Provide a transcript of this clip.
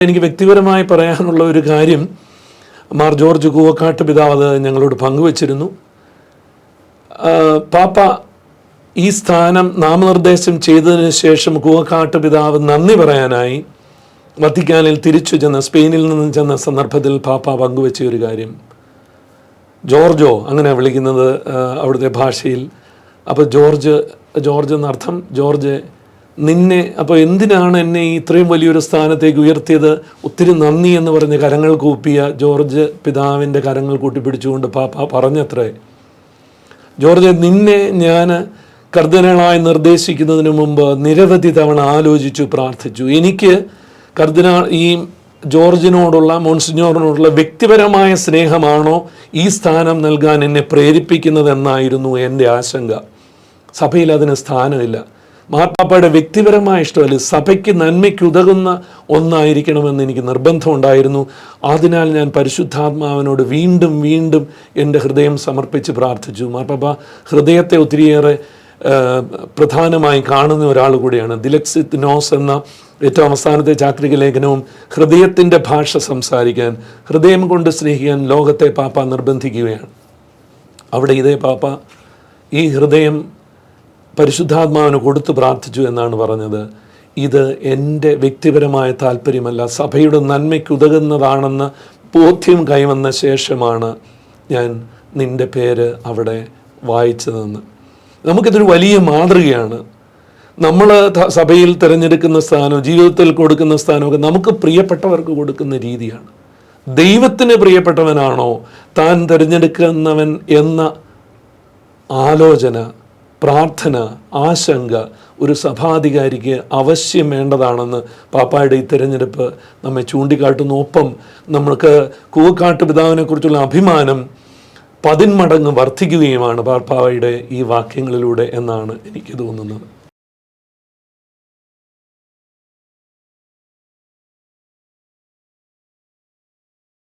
എനിക്ക് വ്യക്തിപരമായി പറയാനുള്ള ഒരു കാര്യം മാർ ജോർജ് കൂവക്കാട്ട് പിതാവ് അത് ഞങ്ങളോട് പങ്കുവച്ചിരുന്നു. പാപ്പ ഈ സ്ഥാനം നാമനിർദ്ദേശം ചെയ്തതിന് ശേഷം കൂവക്കാട്ട് പിതാവ് നന്ദി പറയാനായി വത്തിക്കാനിൽ തിരിച്ചു ചെന്ന സ്പെയിനിൽ നിന്ന് ചെന്ന സന്ദർഭത്തിൽ പാപ്പ പങ്കുവെച്ച ഒരു കാര്യം, ജോർജോ അങ്ങനെ വിളിക്കുന്നത് അവിടുത്തെ ഭാഷയിൽ. അപ്പോൾ ജോർജ് എന്നർത്ഥം ജോർജ് നിന്നെ, അപ്പോൾ എന്തിനാണ് എന്നെ ഇത്രയും വലിയൊരു സ്ഥാനത്തേക്ക് ഉയർത്തിയത്, ഒത്തിരി നന്ദി എന്ന് പറഞ്ഞ് കരങ്ങൾ കൂപ്പിയ ജോർജ് പിതാവിൻ്റെ കരങ്ങൾ കൂട്ടിപ്പിടിച്ചുകൊണ്ട് പാപ്പ പറഞ്ഞത്രേ, ജോർജ് നിന്നെ ഞാൻ കർദിനാളായി നിർദ്ദേശിക്കുന്നതിന് മുമ്പ് നിരവധി തവണ ആലോചിച്ചു പ്രാർത്ഥിച്ചു. എനിക്ക് ഈ ജോർജിനോടുള്ള മോൺസിഞ്ഞോറിനോടുള്ള വ്യക്തിപരമായ സ്നേഹമാണോ ഈ സ്ഥാനം നൽകാൻ എന്നെ പ്രേരിപ്പിക്കുന്നതെന്നായിരുന്നു എൻ്റെ ആശങ്ക. സഭയിൽ അതിന് സ്ഥാനമില്ല. മാർപ്പാപ്പയുടെ വ്യക്തിപരമായ ഇഷ്ടമല്ല, സഭയ്ക്ക് നന്മയ്ക്കുതകുന്ന ഒന്നായിരിക്കണമെന്ന് എനിക്ക് നിർബന്ധമുണ്ടായിരുന്നു. അതിനാൽ ഞാൻ പരിശുദ്ധാത്മാവിനോട് വീണ്ടും വീണ്ടും എൻ്റെ ഹൃദയം സമർപ്പിച്ച് പ്രാർത്ഥിച്ചു. മാർപ്പാപ്പ ഹൃദയത്തെ ഒത്തിരിയേറെ പ്രധാനമായി കാണുന്ന ഒരാൾ കൂടിയാണ്. ദിലക്സിത് നോസ് എന്ന ഏറ്റവും അവസാനത്തെ ചാക്രിക ലേഖനവും ഹൃദയത്തിൻ്റെ ഭാഷ സംസാരിക്കാൻ, ഹൃദയം കൊണ്ട് സ്നേഹിക്കാൻ ലോകത്തെ പാപ്പ നിർബന്ധിക്കുകയാണ്. അവിടെ ഇതേ പാപ്പ ഈ ഹൃദയം പരിശുദ്ധാത്മാവിന് കൊടുത്ത് പ്രാർത്ഥിച്ചു എന്നാണ് പറഞ്ഞത്. ഇത് എൻ്റെ വ്യക്തിപരമായ താല്പര്യമല്ല, സഭയുടെ നന്മയ്ക്കുതകുന്നതാണെന്ന് ബോധ്യം കൈവന്ന ശേഷമാണ് ഞാൻ നിൻ്റെ പേര് അവിടെ വായിച്ചതെന്ന്. നമുക്കിതൊരു വലിയ മാതൃകയാണ്. നമ്മൾ സഭയിൽ തിരഞ്ഞെടുക്കുന്ന സ്ഥാനവും ജീവിതത്തിൽ കൊടുക്കുന്ന സ്ഥാനമൊക്കെ നമുക്ക് പ്രിയപ്പെട്ടവർക്ക് കൊടുക്കുന്ന രീതിയാണ്. ദൈവത്തിന് പ്രിയപ്പെട്ടവനാണോ താൻ തിരഞ്ഞെടുക്കുന്നവൻ എന്ന ആലോചന, പ്രാർത്ഥന, ആശങ്ക ഒരു സഭാധികാരിക്ക് അവശ്യം വേണ്ടതാണെന്ന് പാപ്പായുടെ ഈ തിരഞ്ഞെടുപ്പ് നമ്മെ ചൂണ്ടിക്കാട്ടുന്നു. ഒപ്പം നമുക്ക് കൂവക്കാട്ട് പിതാവിനെ കുറിച്ചുള്ള അഭിമാനം 10 മടങ്ങ് വർദ്ധിക്കുകയുമാണ് പാപ്പായുടെ ഈ വാക്യങ്ങളിലൂടെ എന്നാണ് എനിക്ക് തോന്നുന്നത്.